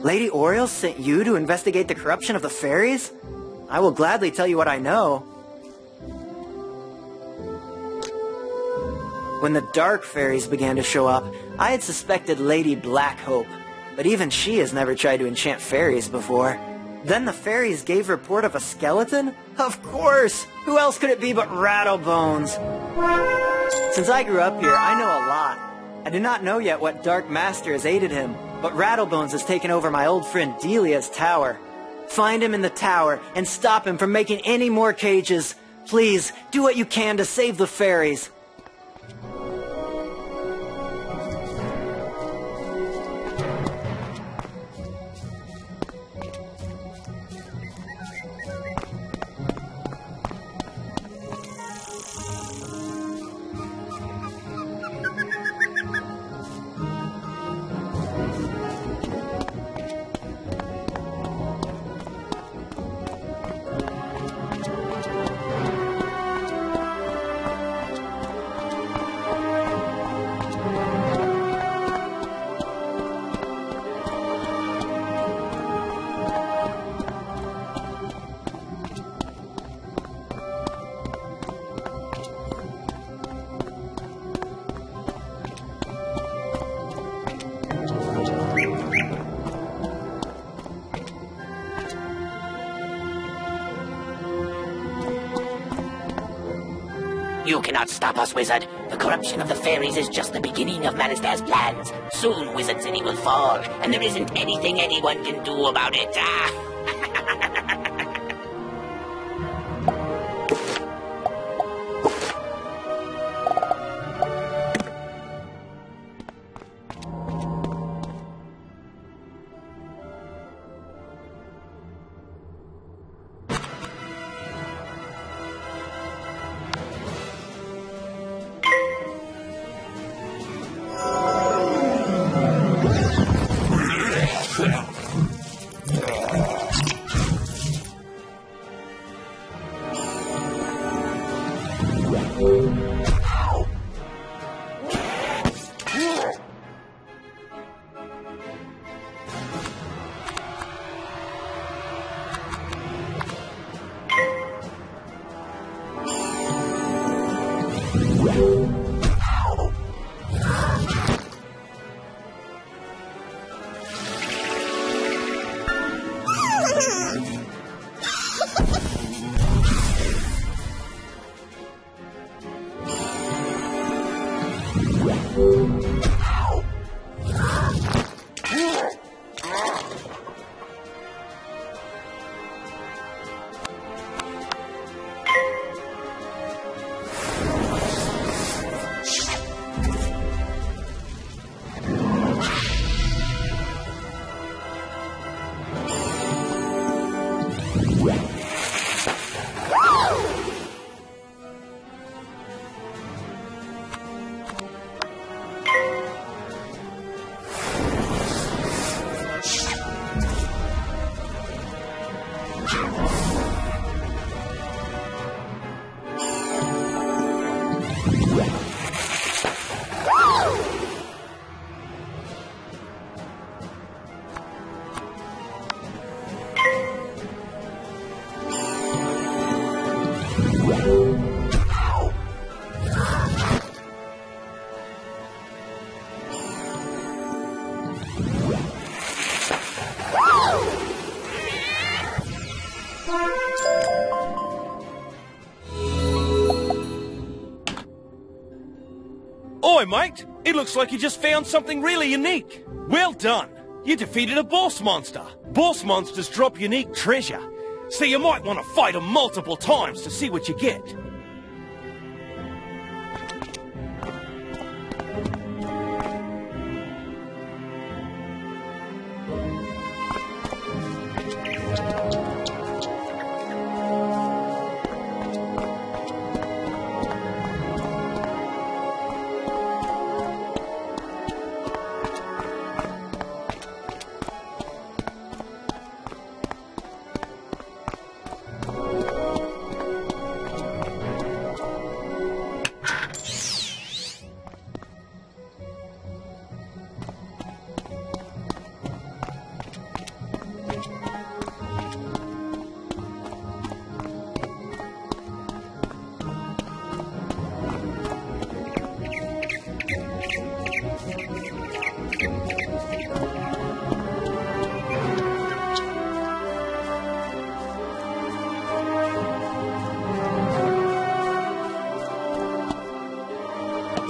Lady Oriole sent you to investigate the corruption of the fairies? I will gladly tell you what I know. When the dark fairies began to show up, I had suspected Lady Blackhope, but even she has never tried to enchant fairies before. Then the fairies gave report of a skeleton? Of course! Who else could it be but Rattlebones? Since I grew up here, I know a lot. I do not know yet what Dark Master has aided him, but Rattlebones has taken over my old friend Delia's tower. Find him in the tower and stop him from making any more cages. Please, do what you can to save the fairies. You cannot stop us, Wizard. The corruption of the fairies is just the beginning of Manister's plans. Soon Wizard City will fall, and there isn't anything anyone can do about it. Oi, mate! It looks like you just found something really unique. Well done! You defeated a boss monster. Boss monsters drop unique treasure, so you might want to fight them multiple times to see what you get.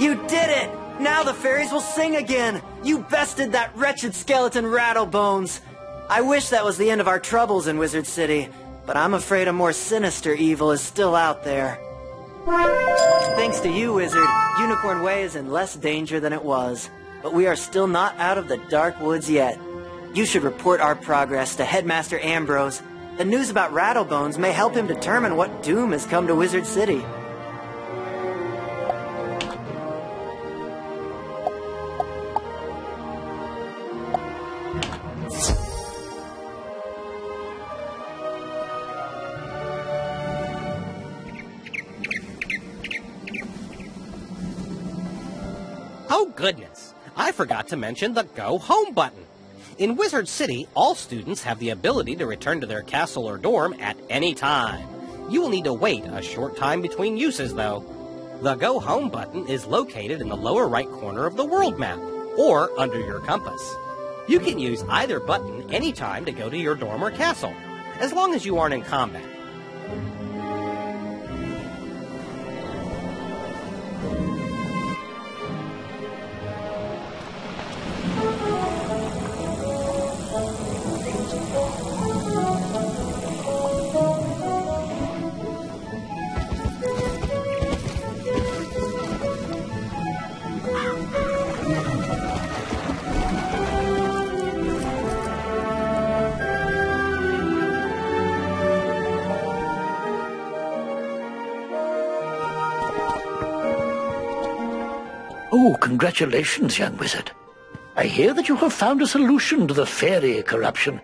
You did it! Now the fairies will sing again! You bested that wretched skeleton Rattlebones! I wish that was the end of our troubles in Wizard City, but I'm afraid a more sinister evil is still out there. Thanks to you, Wizard, Unicorn Way is in less danger than it was. But we are still not out of the dark woods yet. You should report our progress to Headmaster Ambrose. The news about Rattlebones may help him determine what doom has come to Wizard City. Oh, goodness. I forgot to mention the Go Home button. In Wizard City, all students have the ability to return to their castle or dorm at any time. You will need to wait a short time between uses, though. The Go Home button is located in the lower right corner of the world map, or under your compass. You can use either button anytime to go to your dorm or castle, as long as you aren't in combat. Oh, congratulations, young wizard. I hear that you have found a solution to the fairy corruption.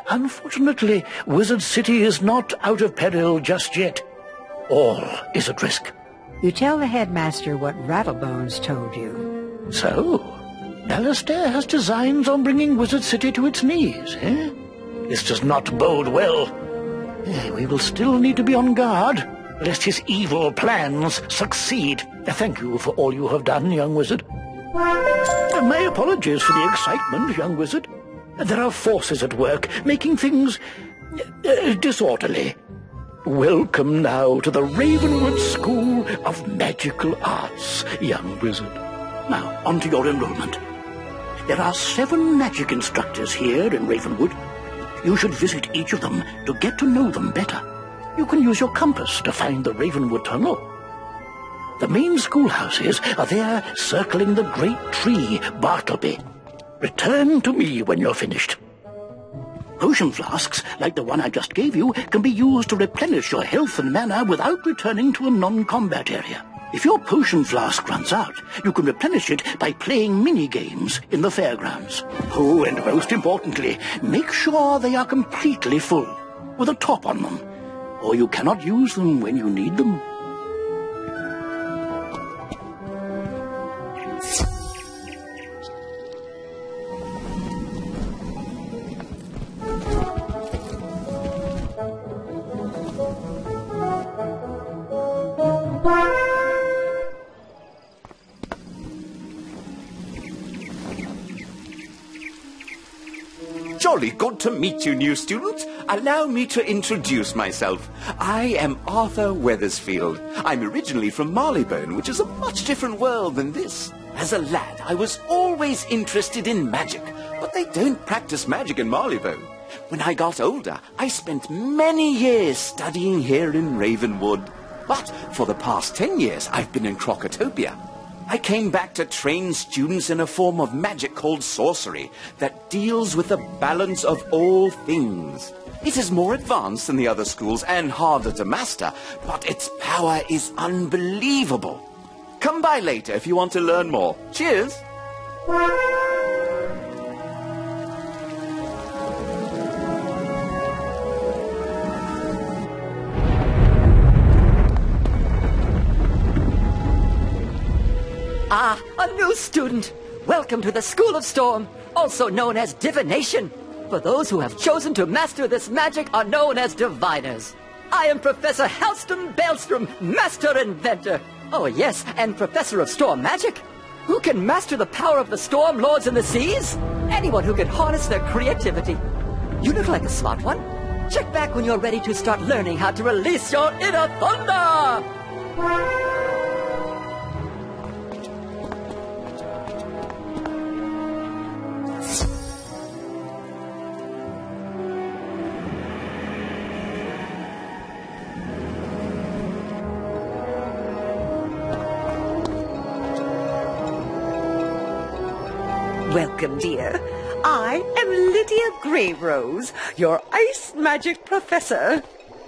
Unfortunately, Wizard City is not out of peril just yet. All is at risk. You tell the headmaster what Rattlebones told you. So, Alistair has designs on bringing Wizard City to its knees, eh? This does not bode well. We will still need to be on guard, lest his evil plans succeed. Thank you for all you have done, young wizard. My apologies for the excitement, young wizard. There are forces at work, making things disorderly. Welcome now to the Ravenwood School of Magical Arts, young wizard. Now, on to your enrollment. There are 7 magic instructors here in Ravenwood. You should visit each of them to get to know them better. You can use your compass to find the Ravenwood Tunnel. The main schoolhouses are there circling the great tree, Bartleby. Return to me when you're finished. Potion flasks, like the one I just gave you, can be used to replenish your health and mana without returning to a non-combat area. If your potion flask runs out, you can replenish it by playing mini-games in the fairgrounds. Oh, and most importantly, make sure they are completely full, with a top on them, or you cannot use them when you need them. Jolly good to meet you, new student. Allow me to introduce myself. I am Arthur Weathersfield. I'm originally from Marleybone, which is a much different world than this. As a lad, I was always interested in magic, but they don't practice magic in Marleybone. When I got older, I spent many years studying here in Ravenwood. But for the past 10 years, I've been in Crocotopia. I came back to train students in a form of magic called sorcery that deals with the balance of all things. It is more advanced than the other schools and harder to master, but its power is unbelievable. Come by later if you want to learn more. Cheers! Ah, a new student! Welcome to the School of Storm, also known as Divination. For those who have chosen to master this magic are known as Diviners. I am Professor Halston Baelstrom, Master Inventor. Oh yes, and Professor of Storm Magic. Who can master the power of the Storm Lords in the seas? Anyone who can harness their creativity. You look like a smart one. Check back when you're ready to start learning how to release your inner thunder! Welcome, dear. I am Lydia Grayrose, your ice magic professor.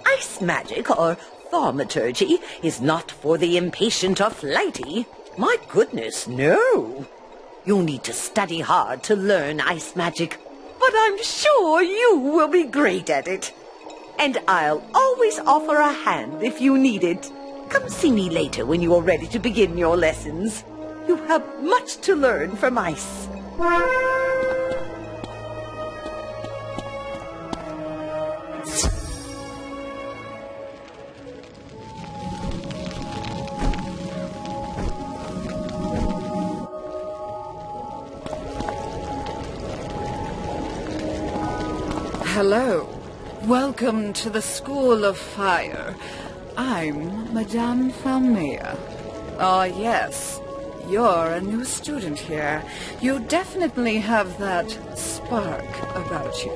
Ice magic, or thaumaturgy, is not for the impatient or flighty. My goodness, no. You'll need to study hard to learn ice magic, but I'm sure you will be great at it. And I'll always offer a hand if you need it. Come see me later when you are ready to begin your lessons. You have much to learn from ice. Hello. Welcome to the School of Fire. I'm Madame Falmea. Ah, yes. You're a new student here. You definitely have that spark about you.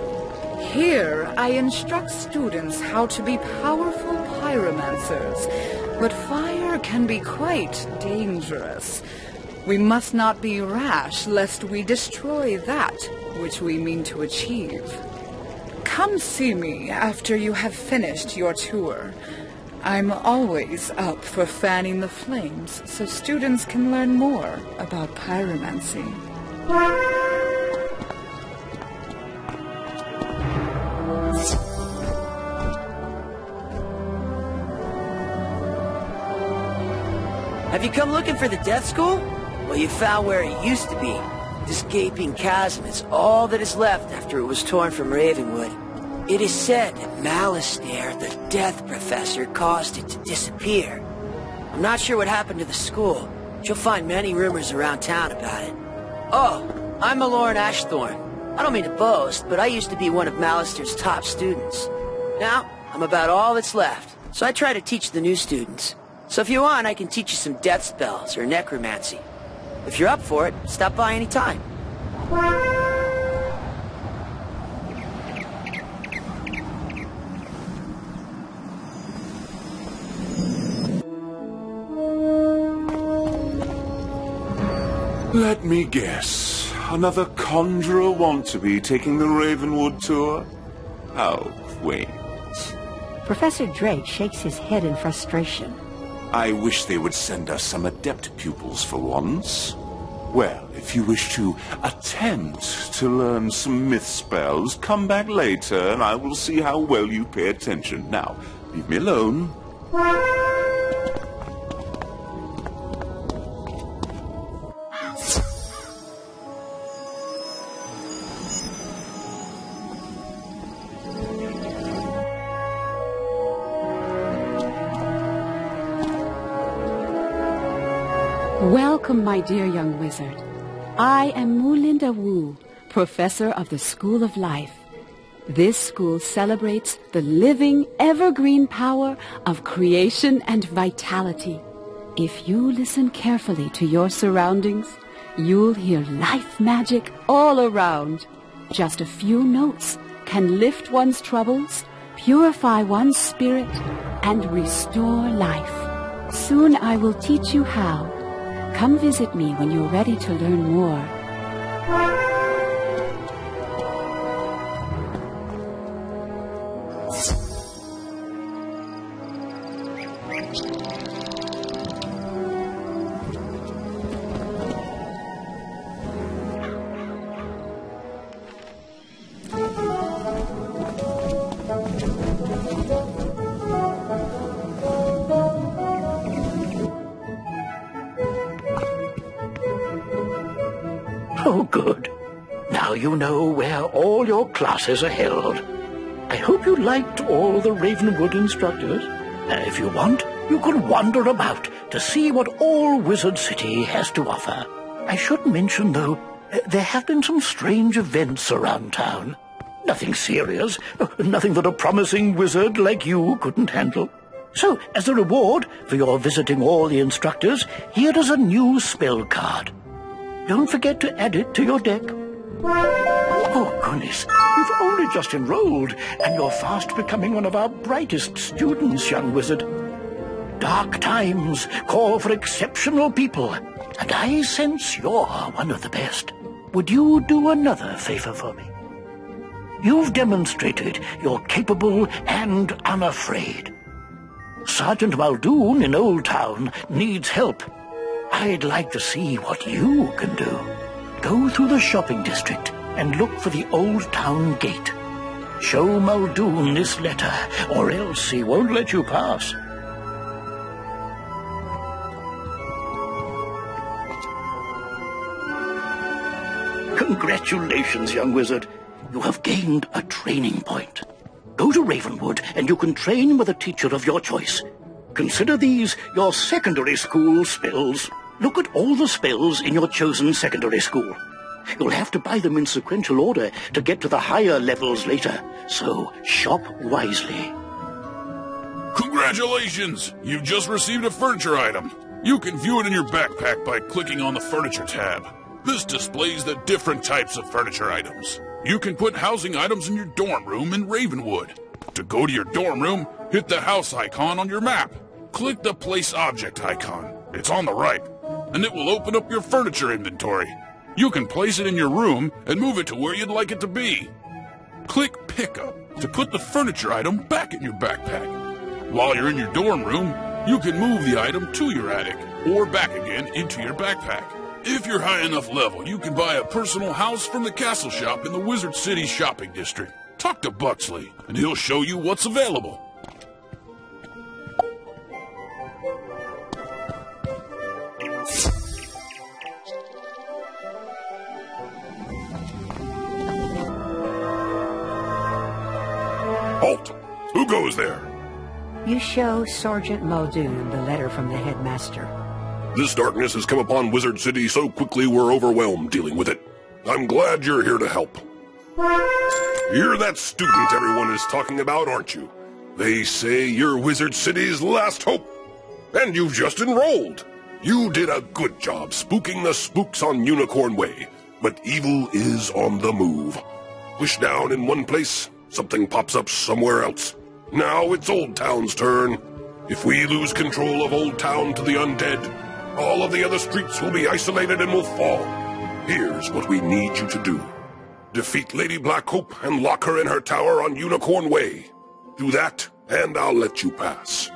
Here, I instruct students how to be powerful pyromancers. But fire can be quite dangerous. We must not be rash, lest we destroy that which we mean to achieve. Come see me after you have finished your tour. I'm always up for fanning the flames so students can learn more about pyromancy. Have you come looking for the Death School? Well, you found where it used to be. This gaping chasm is all that is left after it was torn from Ravenwood. It is said that Malastare, the Death Professor, caused it to disappear. I'm not sure what happened to the school, but you'll find many rumors around town about it. Oh, I'm Malorn Ashthorn. I don't mean to boast, but I used to be one of Malastare's top students. Now, I'm about all that's left, so I try to teach the new students. So if you want, I can teach you some death spells or necromancy. If you're up for it, stop by any time. Let me guess. Another conjurer want-to-be taking the Ravenwood tour? How quaint. Professor Drake shakes his head in frustration. I wish they would send us some adept pupils for once. Well, if you wish to attempt to learn some myth spells, come back later and I will see how well you pay attention. Now, leave me alone. Welcome, my dear young wizard. I am Mulinda Wu, professor of the School of Life. This school celebrates the living, evergreen power of creation and vitality. If you listen carefully to your surroundings, you'll hear life magic all around. Just a few notes can lift one's troubles, purify one's spirit, and restore life. Soon I will teach you how. Come visit me when you're ready to learn more. Oh, good. Now you know where all your classes are held. I hope you liked all the Ravenwood instructors. If you want, you can wander about to see what all Wizard City has to offer. I should mention, though, there have been some strange events around town. Nothing serious, nothing that a promising wizard like you couldn't handle. So, as a reward for your visiting all the instructors, here is a new spell card. Don't forget to add it to your deck. Oh, goodness, you've only just enrolled, and you're fast becoming one of our brightest students, young wizard. Dark times call for exceptional people, and I sense you're one of the best. would you do another favor for me? You've demonstrated you're capable and unafraid. Sergeant Muldoon in Old Town needs help. I'd like to see what you can do. Go through the shopping district and look for the Old Town gate. Show Muldoon this letter, or else he won't let you pass. Congratulations, young wizard. You have gained a training point. Go to Ravenwood and you can train with a teacher of your choice. Consider these your secondary school spells. Look at all the spells in your chosen secondary school. You'll have to buy them in sequential order to get to the higher levels later, so shop wisely. Congratulations! You've just received a furniture item. You can view it in your backpack by clicking on the Furniture tab. This displays the different types of furniture items. You can put housing items in your dorm room in Ravenwood. To go to your dorm room, hit the house icon on your map. Click the Place Object icon. It's on the right, and it will open up your furniture inventory. You can place it in your room and move it to where you'd like it to be. Click Pickup to put the furniture item back in your backpack. While you're in your dorm room, you can move the item to your attic or back again into your backpack. If you're high enough level, you can buy a personal house from the castle shop in the Wizard City shopping district. Talk to Buxley, and he'll show you what's available. Halt! Who goes there? You show Sergeant Muldoon the letter from the headmaster. This darkness has come upon Wizard City so quickly we're overwhelmed dealing with it. I'm glad you're here to help. You're that student everyone is talking about, aren't you? They say you're Wizard City's last hope. And you've just enrolled. You did a good job spooking the spooks on Unicorn Way. But evil is on the move. Push down in one place, something pops up somewhere else. Now it's Old Town's turn. If we lose control of Old Town to the undead, all of the other streets will be isolated and will fall. Here's what we need you to do. Defeat Lady Blackhope and lock her in her tower on Unicorn Way. Do that, and I'll let you pass.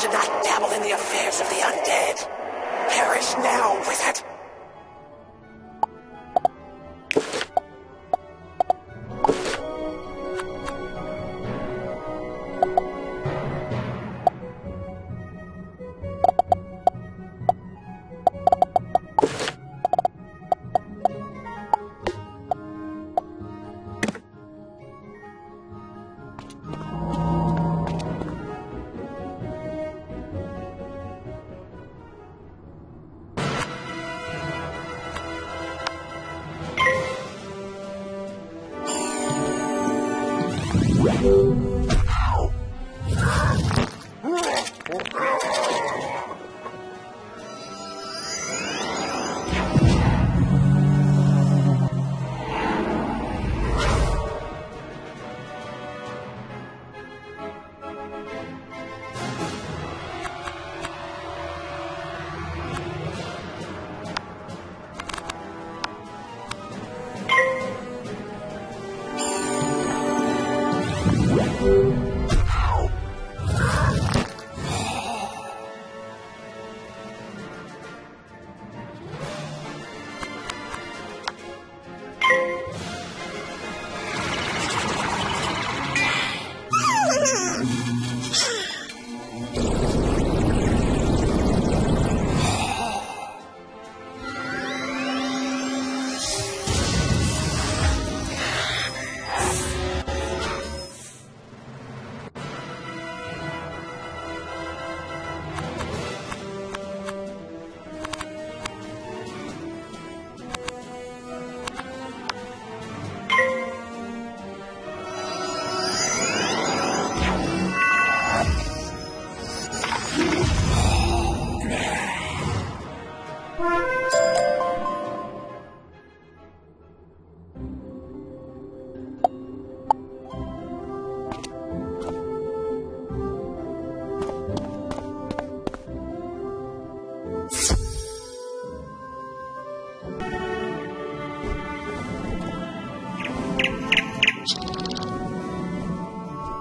Should not dabble in the affairs of the undead. Perish now, wizard!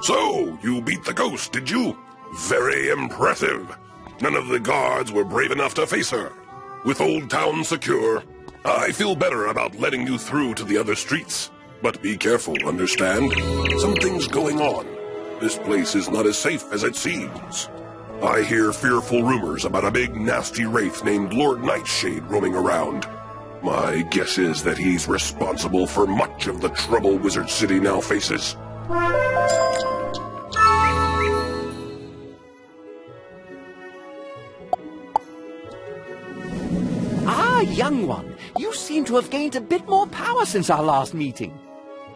So, you beat the ghost, did you? Very impressive. None of the guards were brave enough to face her. With Olde Town secure, I feel better about letting you through to the other streets. But be careful, understand? Something's going on. This place is not as safe as it seems. I hear fearful rumors about a big nasty wraith named Lord Nightshade roaming around. My guess is that he's responsible for much of the trouble Wizard City now faces. Ah, young one, you seem to have gained a bit more power since our last meeting.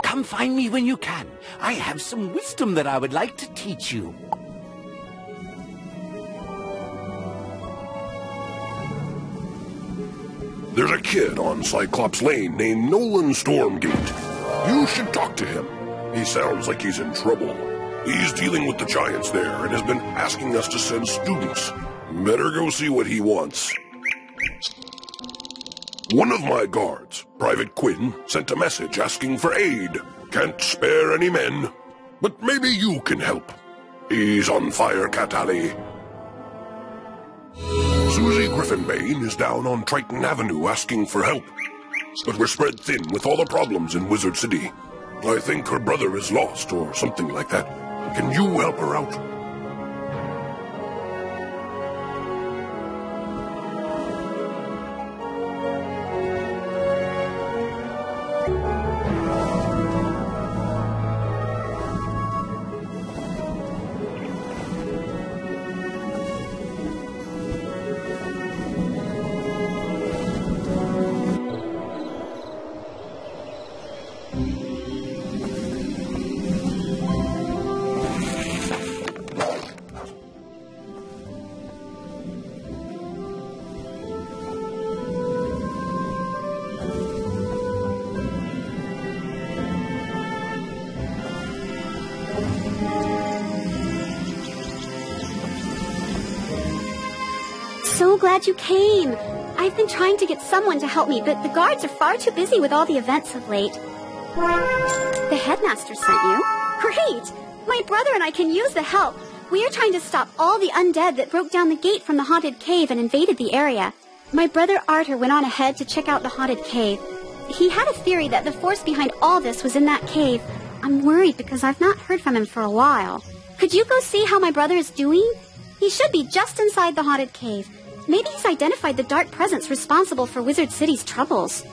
Come find me when you can. I have some wisdom that I would like to teach you. There's a kid on Cyclops Lane named Nolan Stormgate. You should talk to him. He sounds like he's in trouble. He's dealing with the giants there and has been asking us to send students. Better go see what he wants. One of my guards, Private Quinn, sent a message asking for aid. Can't spare any men, but maybe you can help. He's on Firecat Alley. Susie Griffinbane is down on Triton Avenue asking for help. But we're spread thin with all the problems in Wizard City. I think her brother is lost or something like that. Can you help her out? So glad you came. I've been trying to get someone to help me, but the guards are far too busy with all the events of late. The headmaster sent you? Great! My brother and I can use the help. We are trying to stop all the undead that broke down the gate from the haunted cave and invaded the area. My brother Arthur went on ahead to check out the haunted cave. He had a theory that the force behind all this was in that cave. I'm worried because I've not heard from him for a while. Could you go see how my brother is doing? He should be just inside the haunted cave. Maybe he's identified the dark presence responsible for Wizard City's troubles.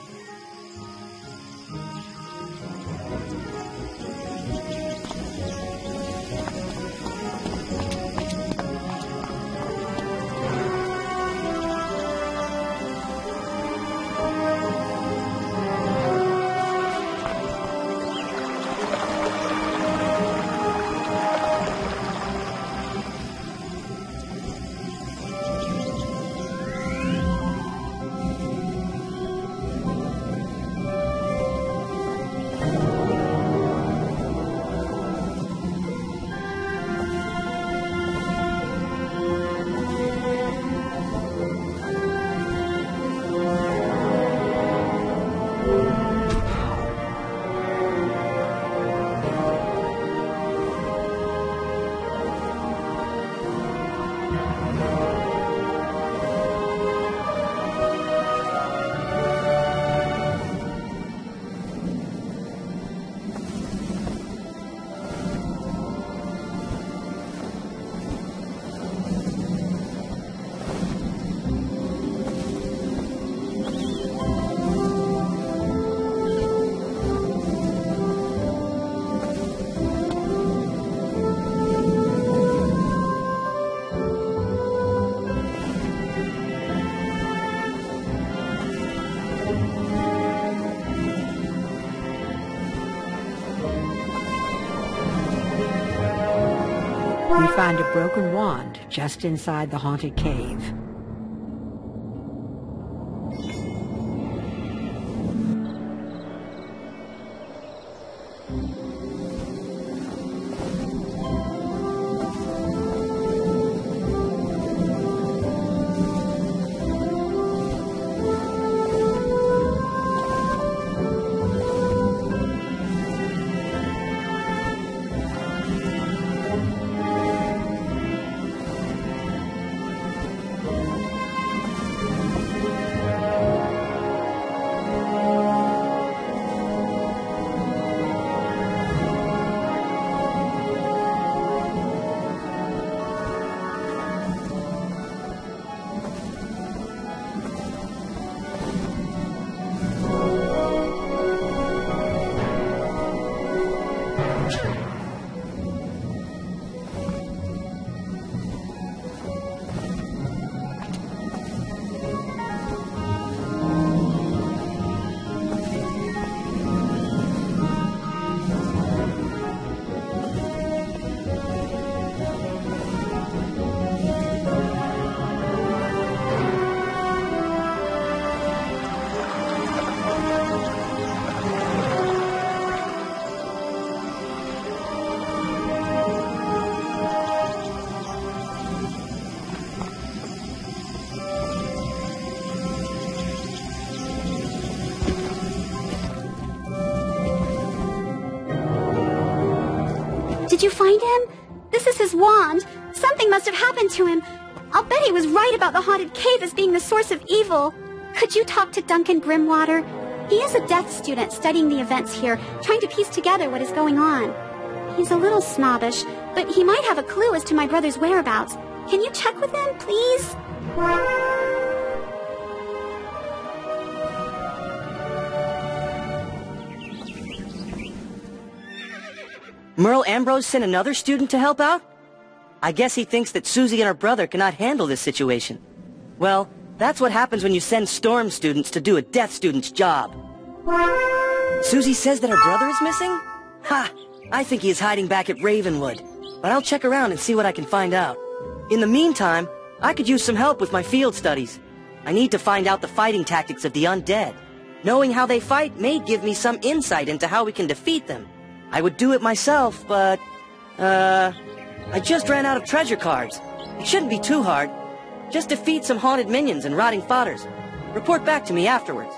We find a broken wand just inside the haunted cave. Did you find him? This is his wand. Something must have happened to him. I'll bet he was right about the haunted cave as being the source of evil. Could you talk to Duncan Grimwater? He is a death student studying the events here, trying to piece together what is going on. He's a little snobbish, but he might have a clue as to my brother's whereabouts. Can you check with him, please? Merle Ambrose sent another student to help out? I guess he thinks that Susie and her brother cannot handle this situation. Well, that's what happens when you send Storm students to do a Death student's job. Susie says that her brother is missing? Ha! I think he is hiding back at Ravenwood. But I'll check around and see what I can find out. In the meantime, I could use some help with my field studies. I need to find out the fighting tactics of the undead. Knowing how they fight may give me some insight into how we can defeat them. I would do it myself, but... I just ran out of treasure cards. It shouldn't be too hard. Just defeat some haunted minions and rotting fodders. Report back to me afterwards.